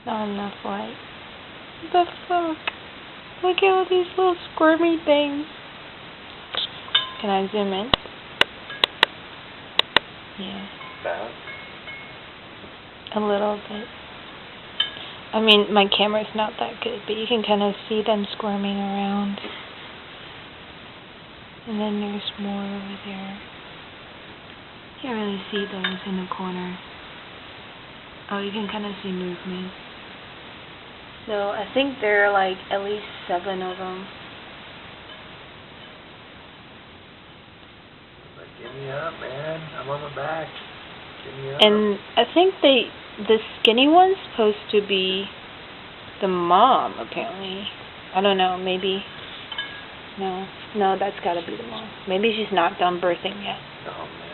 Not enough light. What the fuck? Look at all these little squirmy things. Can I zoom in? Yeah. A little bit. I mean, my camera's not that good, but you can kind of see them squirming around. And then there's more over there. Can't really see those in the corner. Oh, you can kind of see movement. So I think there are like at least 7 of them. Like, give me up, man. I'm on my back. Give me up. And I think the skinny one's supposed to be the mom, apparently. I don't know, maybe. No, that's gotta be the mom. Maybe she's not done birthing yet. Oh, man.